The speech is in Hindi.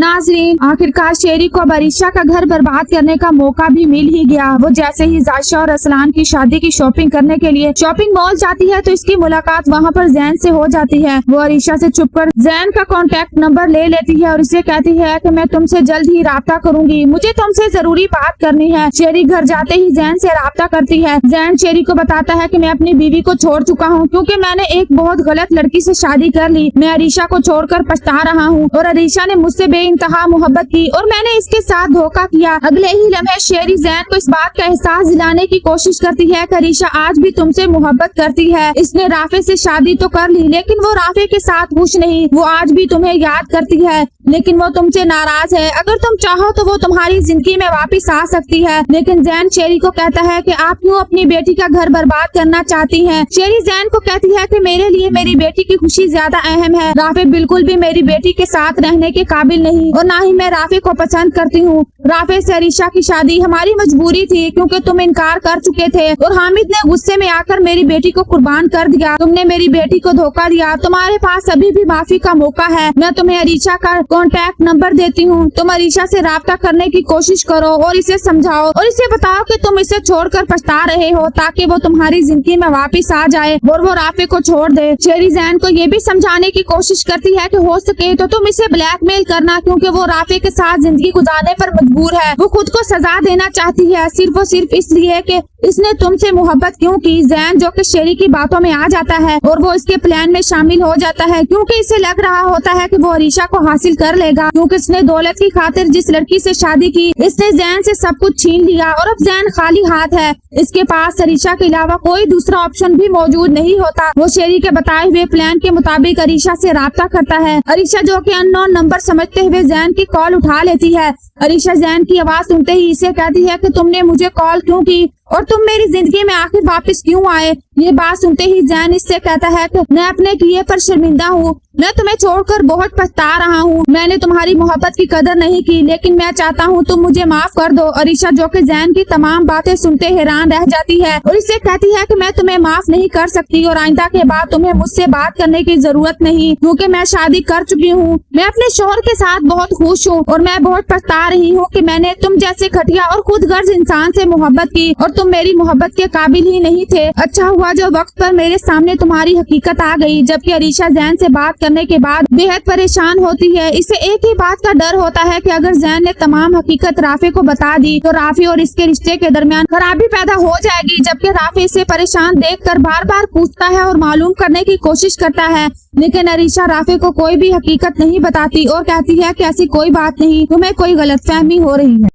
नाजरीन, आखिरकार शेरी को अब अरीशा का घर बर्बाद करने का मौका भी मिल ही गया। वो जैसे ही जायशा और असलान की शादी की शॉपिंग करने के लिए शॉपिंग मॉल जाती है तो इसकी मुलाकात वहाँ पर जैन से हो जाती है। वो अरीशा से छुपकर जैन का कॉन्टेक्ट नंबर ले लेती है और इसे कहती है कि मैं तुमसे जल्द ही राब्ता करूंगी, मुझे तुमसे जरूरी बात करनी है। शेरी घर जाते ही जैन से राब्ता करती है। जैन शेरी को बताता है कि मैं अपनी बीवी को छोड़ चुका हूँ क्योंकि मैंने एक बहुत गलत लड़की से शादी कर ली। मैं अरीशा को छोड़कर पछता रहा हूँ और अरीशा ने मुझसे बेइंतहा मोहब्बत की और मैंने इसके साथ धोखा किया। अगले ही लम्हे शेरी जैन को इस बात का एहसास दिलाने की कोशिश करती है कि अरीशा आज भी तुमसे मोहब्बत करती है। इसने राफे से शादी तो कर ली लेकिन वो राफे के साथ खुश नहीं। वो आज भी तुम्हें याद करती है लेकिन वो तुमसे नाराज है। अगर तुम चाहो तो वो तुम्हारी जिंदगी में वापस आ सकती है। लेकिन जैन शेरी को कहता है कि आप क्यों अपनी बेटी का घर बर्बाद करना चाहती हैं। शेरी जैन को कहती है कि मेरे लिए मेरी बेटी की खुशी ज्यादा अहम है। राफे बिल्कुल भी मेरी बेटी के साथ रहने के काबिल नहीं और ना ही मैं राफे को पसंद करती हूँ। राफे से अरीशा की शादी हमारी मजबूरी थी क्योंकि तुम इनकार कर चुके थे और हामिद ने गुस्से में आकर मेरी बेटी को कुर्बान कर दिया। तुमने मेरी बेटी को धोखा दिया। तुम्हारे पास अभी भी माफी का मौका है। मैं तुम्हें अरीशा का कॉन्टैक्ट नंबर देती हूँ। तुम अरीशा से राब्ता करने की कोशिश करो और इसे समझाओ और इसे बताओ कि तुम इसे छोड़कर पछता रहे हो ताकि वो तुम्हारी जिंदगी में वापस आ जाए और वो राफे को छोड़ दे। शेरी जैन को ये भी समझाने की कोशिश करती है कि हो सके तो तुम इसे ब्लैकमेल करना क्योंकि वो राफे के साथ जिंदगी गुजारने पर मजबूर है। वो खुद को सजा देना चाहती है सिर्फ और सिर्फ इसलिए कि इसने तुमसे मोहब्बत क्यों की। जैन जो कि शेरी की बातों में आ जाता है और वो इसके प्लान में शामिल हो जाता है क्योंकि इसे लग रहा होता है कि वो अरीशा को हासिल कर लेगा क्योंकि इसने दौलत की खातिर जिस लड़की से शादी की इसने जैन से सब कुछ छीन लिया और अब जैन खाली हाथ है। इसके पास अरीशा के अलावा कोई दूसरा ऑप्शन भी मौजूद नहीं होता। वो शेरी के बताए हुए प्लान के मुताबिक अरीशा से राब्ता करता है। अरीशा जो कि अननोन नंबर समझते हुए जैन की कॉल उठा लेती है। अरीशा जैन की आवाज सुनते ही इसे कहती है कि तुमने मुझे कॉल क्यों की और तुम मेरी जिंदगी में आखिर वापस क्यों आए। ये बात सुनते ही जैन इससे कहता है कि मैं अपने किए पर शर्मिंदा हूँ। मैं तुम्हें छोड़कर बहुत पछता रहा हूँ। मैंने तुम्हारी मोहब्बत की कदर नहीं की लेकिन मैं चाहता हूँ तुम मुझे माफ कर दो। अरीशा जो कि जैन की तमाम बातें सुनते हैरान रह जाती है और इससे कहती है कि मैं तुम्हें माफ नहीं कर सकती और आइंदा के बाद तुम्हें मुझसे बात करने की जरूरत नहीं क्योंकि मैं शादी कर चुकी हूँ। मैं अपने शौहर के साथ बहुत खुश हूँ और मैं बहुत पछता रही हूँ कि मैंने तुम जैसे घटिया और खुदगर्ज इंसान से मोहब्बत की और तुम मेरी मोहब्बत के काबिल ही नहीं थे। अच्छा हुआ जो वक्त पर मेरे सामने तुम्हारी हकीकत आ गई। जबकि अरीशा जैन से बात करने के बाद बेहद परेशान होती है। इसे एक ही बात का डर होता है कि अगर जैन ने तमाम हकीकत राफे को बता दी तो राफे और इसके रिश्ते के दरमियान खराबी पैदा हो जाएगी। जबकि राफे इसे परेशान देखकर बार बार पूछता है और मालूम करने की कोशिश करता है लेकिन अरीशा राफे को कोई भी हकीकत नहीं बताती और कहती है कि ऐसी कोई बात नहीं, तुम्हें कोई गलतफहमी हो रही है।